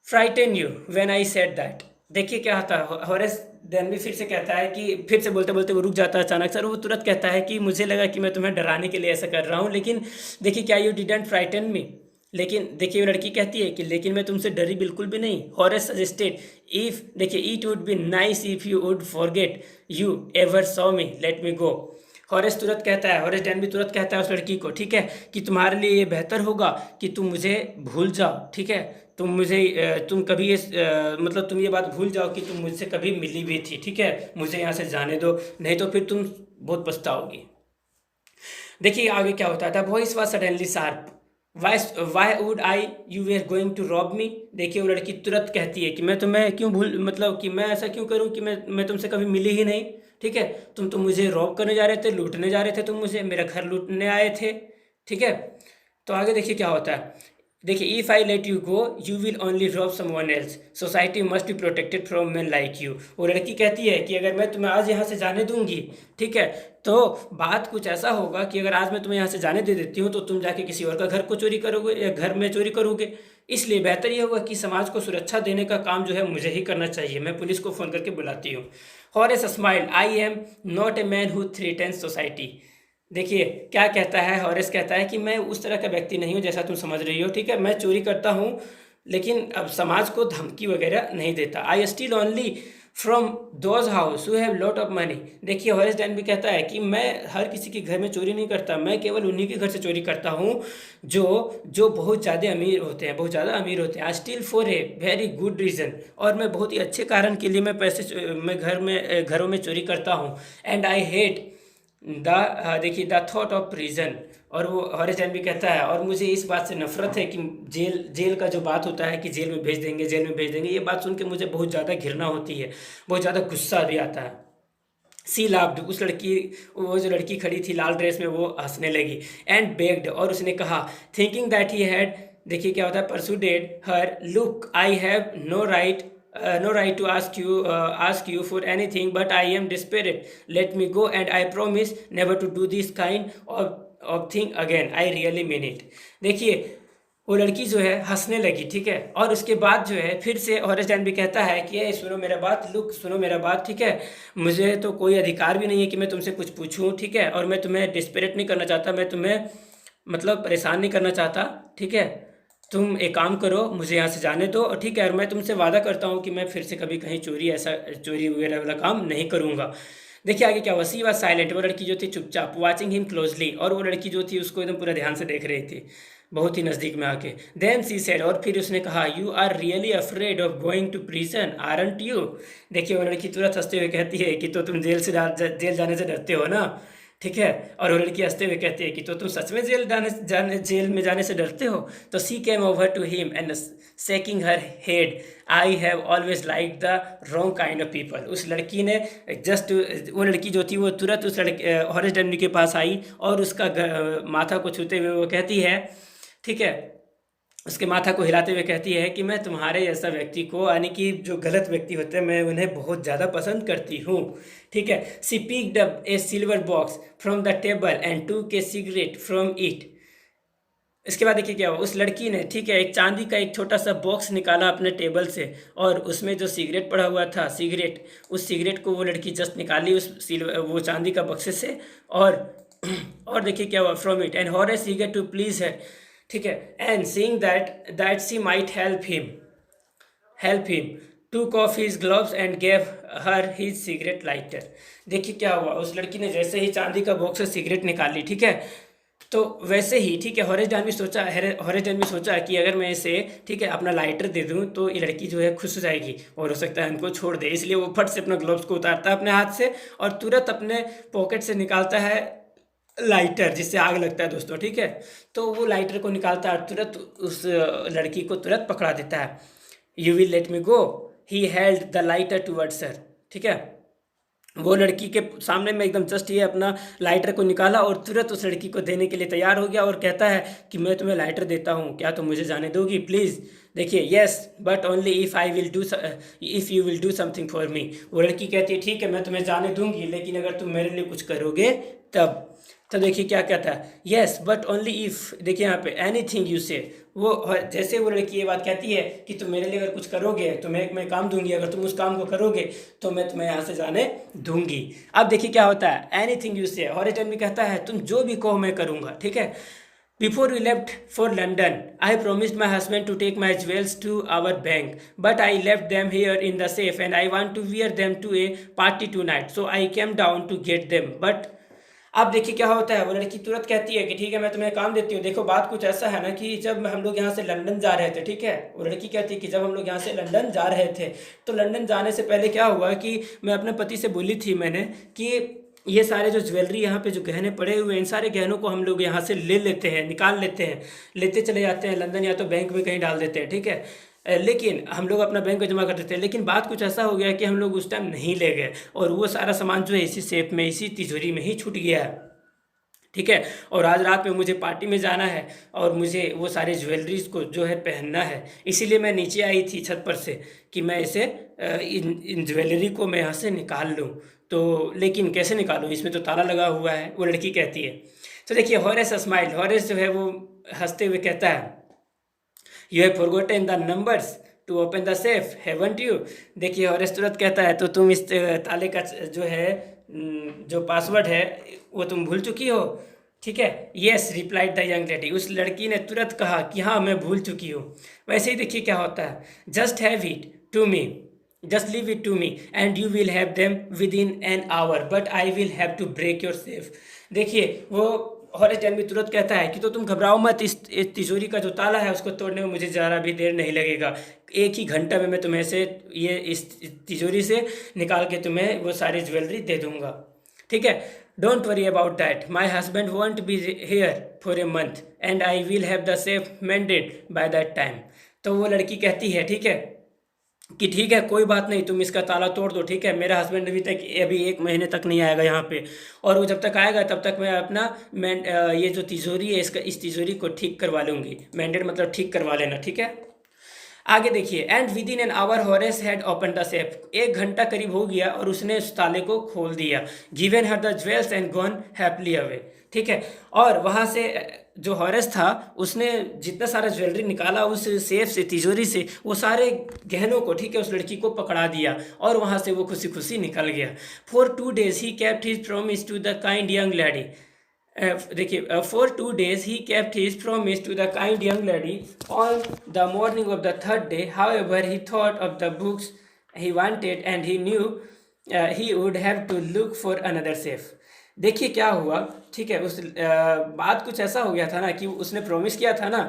frighten you when I said that. देखिए क्या होता है, हॉरेस डेनवी फिर से कहता है कि फिर से बोलते बोलते वो रुक जाता है अचानक से, और वो तुरंत कहता है कि मुझे लगा कि मैं तुम्हें डराने के लिए ऐसा कर रहा हूँ, लेकिन देखिए क्या यू डिडंट फ्राइटन मी। लेकिन देखिए वो लड़की कहती है कि लेकिन मैं तुमसे डरी बिल्कुल भी नहीं। हॉरेस सजेस्टेड इफ, देखिए it would be nice if you would forget you ever saw me, let me go. Horace तुरंत कहता है, हॉरेस डेनवी तुरंत कहता है उस लड़की को, ठीक है, कि तुम्हारे लिए ये बेहतर होगा कि तुम मुझे भूल जाओ, ठीक है, तुम मुझे तुम कभी ये मतलब तुम ये बात भूल जाओ कि तुम मुझसे कभी मिली भी थी, ठीक है, मुझे यहाँ से जाने दो, नहीं तो फिर तुम बहुत पछताओगी। देखिए आगे क्या होता था, voice was suddenly sharp, why would I you were going to rob me. देखिए वो लड़की तुरंत कहती है कि मैं तुम्हें क्यों भूल, मतलब कि मैं ऐसा क्यों करूं कि मैं तुमसे कभी मिली ही नहीं, ठीक है, तुम तो मुझे रॉब करने जा रहे थे, लूटने जा रहे थे, तुम मुझे मेरा घर लूटने आए थे, ठीक है। तो आगे देखिए क्या होता है, देखिए if I let you go you will only rob someone else, society must be protected from man like you. वो लड़की कहती है कि अगर मैं तुम्हें आज यहाँ से जाने दूंगी, ठीक है, तो बात कुछ ऐसा होगा कि अगर आज मैं तुम्हें यहाँ से जाने दे देती हूँ तो तुम जाके किसी और का घर को चोरी करोगे या घर में चोरी करोगे, इसलिए बेहतर ये होगा कि समाज को सुरक्षा देने का काम जो है मुझे ही करना चाहिए, मैं पुलिस को फ़ोन करके बुलाती हूँ। Horace smiled, I am not a man who threatens society. देखिए क्या कहता है, हॉरेस कहता है कि मैं उस तरह का व्यक्ति नहीं हूँ जैसा तुम समझ रही हो, ठीक है, मैं चोरी करता हूँ लेकिन अब समाज को धमकी वगैरह नहीं देता। I steal only from those house who have lot of money. देखिए हॉरेस डैन भी कहता है कि मैं हर किसी के घर में चोरी नहीं करता, मैं केवल उन्हीं के घर से चोरी करता हूँ जो जो बहुत ज़्यादा अमीर होते हैं, बहुत ज़्यादा अमीर होते हैं। I steal for a very good reason, और मैं बहुत ही अच्छे कारण के लिए मैं घरों में चोरी करता हूँ। एंड आई हेट देखिए द थॉट ऑफ प्रिजन, और वो हॉरेस डैन भी कहता है और मुझे इस बात से नफरत है कि जेल जेल का जो बात होता है कि जेल में भेज देंगे, जेल में भेज देंगे, ये बात सुन के मुझे बहुत ज़्यादा घृणा होती है, बहुत ज़्यादा गुस्सा भी आता है। सी लाफ्ड, उस लड़की, वो जो लड़की खड़ी थी लाल ड्रेस में, वो हंसने लगी। एंड बेग्ड, और उसने कहा, थिंकिंग दैट ही हैड, देखिए क्या होता है, persuaded her, look I have no right to ask you for anything, but I am desperate, let me go and I promise never to do this kind of thing again, I really mean it। देखिए वो लड़की जो है हंसने लगी, ठीक है, और उसके बाद जो है फिर से हॉरेस डैन भी कहता है कि ये सुनो मेरा बात, लुक सुनो मेरा बात, ठीक है, मुझे तो कोई अधिकार भी नहीं है कि मैं तुमसे कुछ पूछूं, ठीक है, और मैं तुम्हें डिस्परेट नहीं करना चाहता, मैं तुम्हें मतलब परेशान नहीं करना चाहता, ठीक है, तुम एक काम करो, मुझे यहाँ से जाने दो, और ठीक है, और मैं तुमसे वादा करता हूँ कि मैं फिर से कभी कहीं चोरी वगैरह वाला काम नहीं करूँगा। देखिए आगे क्या हुआ, सी वॉज साइलेंट, वो लड़की जो थी चुपचाप, वाचिंग हिम क्लोजली, और वो लड़की जो थी उसको एकदम पूरा ध्यान से देख रही थी, बहुत ही नज़दीक में आके। देन सी सेड, और फिर उसने कहा, you are really afraid of going to prison aren't you. देखिए वो लड़की तुरंत हंसते हुए कहती है कि तो तुम जेल जाने से डरते हो ना, ठीक है, और वो लड़की हंसते हुए कहती है कि तो तुम सच में जेल में जाने से डरते हो। तो she came over to him and shaking her head, I have always like the wrong kind of people. उस लड़की ने जस्ट, वो लड़की जो थी वो तुरंत उस हॉरेस डैनी के पास आई और उसका माथा को छूते हुए वो कहती है, ठीक है, उसके माथा को हिलाते हुए कहती है कि मैं तुम्हारे जैसा व्यक्ति को, यानी कि जो गलत व्यक्ति होते हैं, मैं उन्हें बहुत ज़्यादा पसंद करती हूँ, ठीक है। She picked up a silver box from the table and took a cigarette from it. इसके बाद देखिए क्या हुआ, उस लड़की ने, ठीक है, एक चांदी का एक छोटा सा बॉक्स निकाला अपने टेबल से, और उसमें जो सिगरेट पड़ा हुआ था, सिगरेट, उस सिगरेट को वो लड़की जस्ट निकाली वो चांदी का बक्से से, और देखिए क्या हुआ, from it, and Horace eager to please है, ठीक है, and seeing that she might help him took off his gloves and gave her his cigarette lighter। देखिए क्या हुआ, उस लड़की ने जैसे ही चांदी का बॉक्स से सिगरेट निकाली, ठीक है, तो वैसे ही, ठीक है, हॉरेस डैन भी सोचा कि अगर मैं इसे, ठीक है, अपना लाइटर दे दूं तो ये लड़की जो है खुश हो जाएगी और हो सकता है हमको छोड़ दे, इसलिए वो फट से अपना ग्लव्स को उतारता है अपने हाथ से और तुरंत अपने पॉकेट से निकालता है लाइटर, जिससे आग लगता है दोस्तों, ठीक है। तो वो लाइटर को निकालता है और तुरंत उस लड़की को तुरंत पकड़ा देता है। You will let me go, he held the lighter towards her, ठीक है, वो लड़की के सामने में एकदम जस्ट ये अपना लाइटर को निकाला और तुरंत उस लड़की को देने के लिए तैयार हो गया और कहता है कि मैं तुम्हें लाइटर देता हूँ, क्या तुम मुझे जाने दोगी प्लीज़। देखिए, yes but only if you will do something for me. वो लड़की कहती है ठीक है मैं तुम्हें जाने दूंगी, लेकिन अगर तुम मेरे लिए कुछ करोगे तब। तो देखिए क्या कहता है, यस बट ओनली इफ़, देखिए यहाँ पे एनी थिंग यू से। वो जैसे वो लड़की ये बात कहती है कि तुम मेरे लिए अगर कुछ करोगे तो मैं काम दूंगी, अगर तुम उस काम को करोगे तो मैं तुम्हें यहाँ से जाने दूंगी। अब देखिए क्या होता है, एनी थिंग यू से, हॉरिजन भी कहता है तुम जो भी कहो मैं करूँगा, ठीक है। Before we left for London, I promised my husband to take my jewels to our bank, but I left them here in the safe and I want to wear them to a party tonight. So I came down to get them. But अब देखिए क्या होता है, वो लड़की तुरंत कहती है कि ठीक है मैं तुम्हें काम देती हूँ। देखो बात कुछ ऐसा है ना कि जब हम लोग यहाँ से लंदन जा रहे थे, ठीक है, वो लड़की कहती है कि जब हम लोग यहाँ से लंदन जा रहे थे तो लंदन जाने से पहले क्या हुआ कि मैं अपने पति से बोली थी मैंने कि ये सारे जो ज्वेलरी यहाँ पे जो गहने पड़े हुए हैं, इन सारे गहनों को हम लोग यहाँ से ले लेते हैं, निकाल लेते हैं, लेते चले जाते हैं लंदन, या तो बैंक में कहीं डाल देते हैं, ठीक है। लेकिन हम लोग अपना बैंक में जमा कर देते हैं। लेकिन बात कुछ ऐसा हो गया कि हम लोग उस टाइम नहीं ले गए और वो सारा सामान जो है इसी सेफ में, इसी तिजोरी में ही छूट गया है, ठीक है। और आज रात में मुझे पार्टी में जाना है और मुझे वो सारे ज्वेलरीज को जो है पहनना है, इसीलिए मैं नीचे आई थी छत पर से कि मैं इसे इन ज्वेलरी को मैं यहाँ से निकाल लूँ। तो लेकिन कैसे निकालूँ, इसमें तो ताला लगा हुआ है, वो लड़की कहती है। तो देखिए हॉरेस स्माइल, हॉरेस जो है वो हंसते हुए कहता है you have forgotten the numbers to open the safe haven't you. देखिए हॉरेस तुरंत कहता है तो तुम इस ताले का जो है जो पासवर्ड है वो तुम भूल चुकी हो, ठीक है। Yes replied the young lady, उस लड़की ने तुरंत कहा कि हाँ मैं भूल चुकी हूँ। वैसे ही देखिए क्या होता है, just have it to me, just leave it to me and you will have them within an hour but I will have to break your safe. देखिए वो हॉरिजन भी तुरंत कहता है कि तो तुम घबराओ मत, इस तिजोरी का जो ताला है उसको तोड़ने में मुझे ज़रा भी देर नहीं लगेगा। एक ही घंटा में मैं तुम्हें से ये इस तिजोरी से निकाल के तुम्हें वो सारी ज्वेलरी दे दूंगा, ठीक है। Don't worry about that, my husband want be here for a month and I will have the safe मेंडेड by that time. तो वो लड़की कहती है ठीक है कि ठीक है कोई बात नहीं, तुम इसका ताला तोड़ दो, ठीक है। मेरा हस्बैंड अभी 1 महीने तक नहीं आएगा यहाँ पे, और वो जब तक आएगा तब तक मैं अपना ये जो तिजोरी है इस तिजोरी को ठीक करवा लूँगी। मैंडेड मतलब ठीक करवा लेना, ठीक है। आगे देखिए, and with in an our Horace had open the safe, 1 घंटा करीब हो गया और उसने उस ताले को खोल दिया। Given her the jewels and gone happily away, ठीक है। और वहाँ से जो हॉरेस था उसने जितना सारा ज्वेलरी निकाला उस सेफ से, तिजोरी से, वो सारे गहनों को, ठीक है, उस लड़की को पकड़ा दिया और वहाँ से वो खुशी खुशी निकल गया। For 2 days he kept his promise to the kind young lady. देखिए for 2 days he kept his promise to the kind young lady. On the morning of the 3rd day however he thought of the books he wanted and he knew he would have to look for another safe. देखिए क्या हुआ, ठीक है, उस बात कुछ ऐसा हो गया था ना कि उसने प्रॉमिस किया था ना,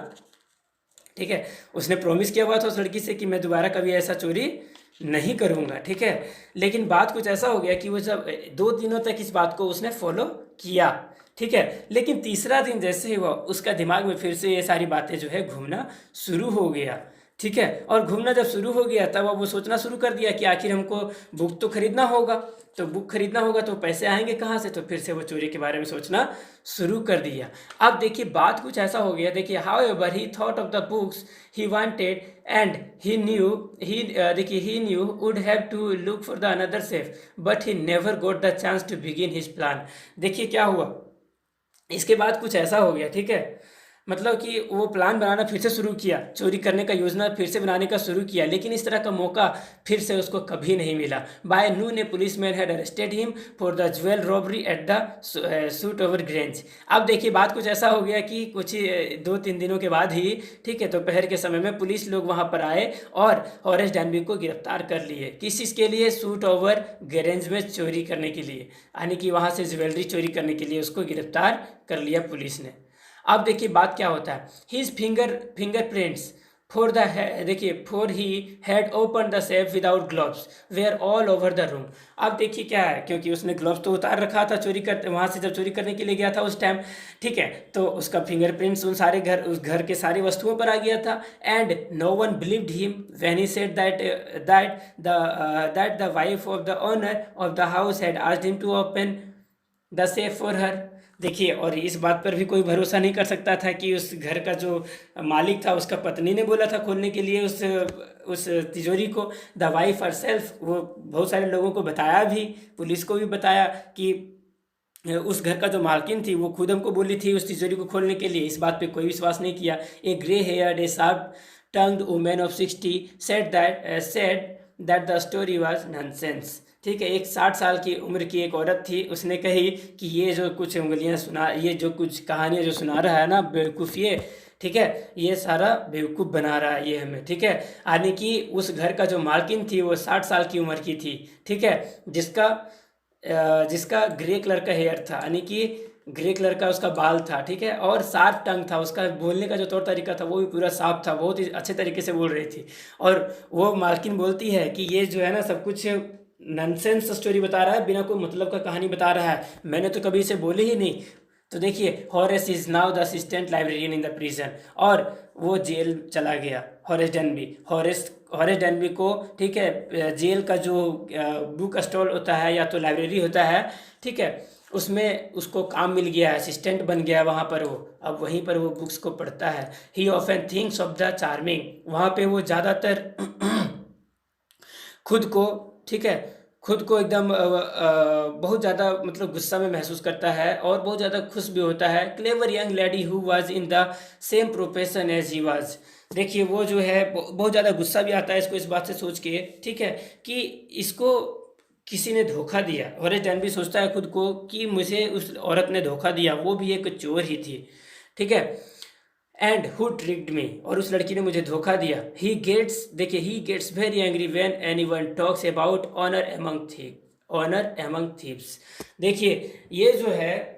ठीक है, उसने प्रॉमिस किया हुआ था उस लड़की से कि मैं दोबारा कभी ऐसा चोरी नहीं करूँगा, ठीक है। लेकिन बात कुछ ऐसा हो गया कि वो जब 2 दिनों तक इस बात को उसने फॉलो किया, ठीक है। लेकिन तीसरा दिन जैसे ही हुआ उसका दिमाग में फिर से ये सारी बातें जो है घूमना शुरू हो गया, ठीक है। और घूमना जब शुरू हो गया तब अब वो सोचना शुरू कर दिया कि आखिर हमको बुक तो खरीदना होगा, तो बुक खरीदना होगा तो पैसे आएंगे कहाँ से, तो फिर से वो चोरी के बारे में सोचना शुरू कर दिया। अब देखिए बात कुछ ऐसा हो गया, देखिए however he thought of the books he wanted and he knew would have to look for the another safe but he never got the chance to begin his plan. देखिए क्या हुआ, इसके बाद कुछ ऐसा हो गया, ठीक है, मतलब कि वो प्लान बनाना फिर से शुरू किया, चोरी करने का योजना फिर से बनाने का शुरू किया, लेकिन इस तरह का मौका फिर से उसको कभी नहीं मिला। By noon A police man had arrested him for the jewel robbery at the suit over grange. अब देखिए बात कुछ ऐसा हो गया कि कुछ 2-3 दिनों के बाद ही, ठीक है, दोपहर के समय में पुलिस लोग वहाँ पर आए और हॉरेस डैनबी को गिरफ्तार कर लिए। किस चीज़ के लिए, सूट ओवर ग्रेंज में चोरी करने के लिए, यानी कि वहाँ से ज्वेलरी चोरी करने के लिए उसको गिरफ्तार कर लिया पुलिस ने। अब देखिए बात क्या होता है, हिज फिंगरप्रिंट्स फॉर द, देखिए for he had open the safe without gloves were all over the room. अब देखिए क्या है, क्योंकि उसने ग्लव्स तो उतार रखा था चोरी करते, वहाँ से जब चोरी करने के लिए गया था उस टाइम, ठीक है, तो उसका फिंगरप्रिंट्स उस घर के सारी वस्तुओं पर आ गया था। And no one believed him when he said that the wife of the owner of the house had asked him to open the safe for her. देखिए, और इस बात पर भी कोई भरोसा नहीं कर सकता था कि उस घर का जो मालिक था उसका पत्नी ने बोला था खोलने के लिए उस तिजोरी को। द वाइफ हरसेल्फ, वो बहुत सारे लोगों को बताया भी, पुलिस को भी बताया कि उस घर का जो मालकिन थी वो खुद हमको बोली थी उस तिजोरी को खोलने के लिए। इस बात पे कोई विश्वास नहीं किया। A grey haired a sharp tongued women of 60 said that the story was nonsense. ठीक है, एक 60 साल की उम्र की एक औरत थी, उसने कही कि ये जो कुछ उंगलियां सुना, ये जो कुछ कहानियां जो सुना रहा है ना बेवकूफ़ ये, ठीक है, ये सारा बेवकूफ़ बना रहा है ये हमें। ठीक है, यानी कि उस घर का जो मालकिन थी वो 60 साल की उम्र की थी। ठीक है, जिसका ग्रे कलर का हेयर था, यानी कि ग्रे कलर का उसका बाल था। ठीक है, और शार्प टंग था, उसका बोलने का जो तौर तरीका था वो भी पूरा साफ था, बहुत ही अच्छे तरीके से बोल रही थी। और वो मालकिन बोलती है कि ये जो है ना सब कुछ नॉनसेंस स्टोरी बता रहा है, बिना कोई मतलब का कहानी बता रहा है, मैंने तो कभी इसे बोली ही नहीं। तो देखिए, Horace is now the assistant librarian in the prison, और वो जेल चला गया। हॉरेस डेनबी को, ठीक है, जेल का जो बुक स्टॉल होता है या तो लाइब्रेरी होता है, ठीक है, उसमें उसको काम मिल गया है, असिस्टेंट बन गया वहाँ पर वो। अब वहीं पर वो बुक्स को पढ़ता है। ही often thinks of the charming, वहाँ पे वो ज़्यादातर खुद को, ठीक है, खुद को एकदम बहुत ज़्यादा मतलब गुस्सा में महसूस करता है और बहुत ज़्यादा खुश भी होता है। Clever young lady who was in the same profession as he was. देखिए, वो जो है बहुत ज़्यादा गुस्सा भी आता है इसको इस बात से सोच के, ठीक है, कि इसको किसी ने धोखा दिया। और डैन भी सोचता है खुद को कि मुझे उस औरत ने धोखा दिया, वो भी एक चोर ही थी। ठीक है, एंड हु ट्रिक्ड मी, और उस लड़की ने मुझे धोखा दिया। He gets very angry when anyone talks about honour among thieves. देखिए, ये जो है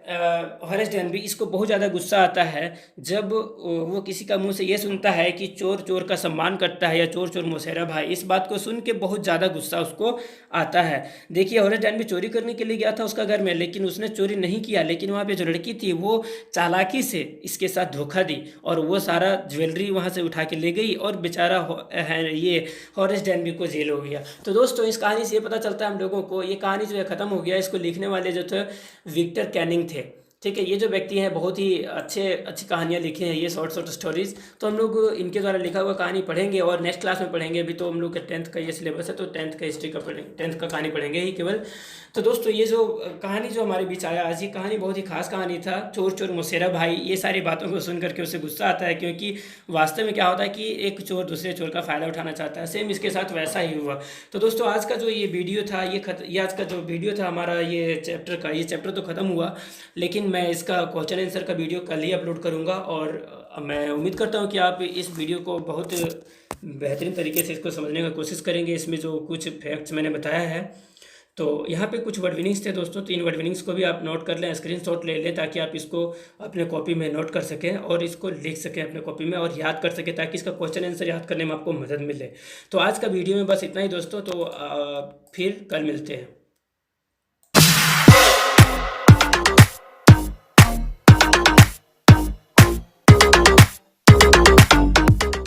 हॉरेस डेनबी, इसको बहुत ज़्यादा गुस्सा आता है जब वो किसी का मुंह से ये सुनता है कि चोर चोर का सम्मान करता है या चोर चोर मोसेरा भाई। इस बात को सुन के बहुत ज़्यादा गुस्सा उसको आता है। देखिए, हॉरेस डेनबी चोरी करने के लिए गया था उसका घर में, लेकिन उसने चोरी नहीं किया, लेकिन वहाँ पे जो लड़की थी वो चालाकी से इसके साथ धोखा दी और वो सारा ज्वेलरी वहाँ से उठा के ले गई और बेचारा ये हॉरेस डेनबी को जेल हो गया। तो दोस्तों, इस कहानी से ये पता चलता है हम लोगों को, ये कहानी जो है ख़त्म हो गया। इसको लिखने वाले जो थे विक्टर कैनिंग थे। ठीक है, ये जो व्यक्ति हैं बहुत ही अच्छी कहानियाँ लिखे हैं, ये शॉर्ट स्टोरीज। तो हम लोग इनके द्वारा लिखा हुआ कहानी पढ़ेंगे और नेक्स्ट क्लास में पढ़ेंगे। अभी तो हम लोग का 10th का ये सिलेबस है, तो 10th का हिस्ट्री का पढ़ेंगे, 10th का कहानी पढ़ेंगे ही केवल। तो दोस्तों, ये जो कहानी जो हमारे बीच आया आज, ये कहानी बहुत ही खास कहानी था। चोर चोर मोसेरा भाई, ये सारी बातों को सुन करके उसे गुस्सा आता है, क्योंकि वास्तव में क्या होता है कि एक चोर दूसरे चोर का फ़ायदा उठाना चाहता है। सेम इसके साथ वैसा ही हुआ। तो दोस्तों, आज का जो ये वीडियो था, ये आज का जो वीडियो था हमारा ये चैप्टर तो ख़त्म हुआ, लेकिन मैं इसका क्वेश्चन आंसर का वीडियो कल ही अपलोड करूँगा। और मैं उम्मीद करता हूँ कि आप इस वीडियो को बहुत बेहतरीन तरीके से इसको समझने का कोशिश करेंगे। इसमें जो कुछ फैक्ट्स मैंने बताया है, तो यहाँ पे कुछ वर्ड मीनिंग्स थे दोस्तों, 3 वर्ड मीनिंग्स को भी आप नोट कर लें, स्क्रीनशॉट ले लें, ताकि आप इसको अपने कॉपी में नोट कर सकें और इसको लिख सकें अपने कॉपी में और याद कर सकें, ताकि इसका क्वेश्चन आंसर याद करने में आपको मदद मिले। तो आज का वीडियो में बस इतना ही दोस्तों, तो फिर कल मिलते हैं।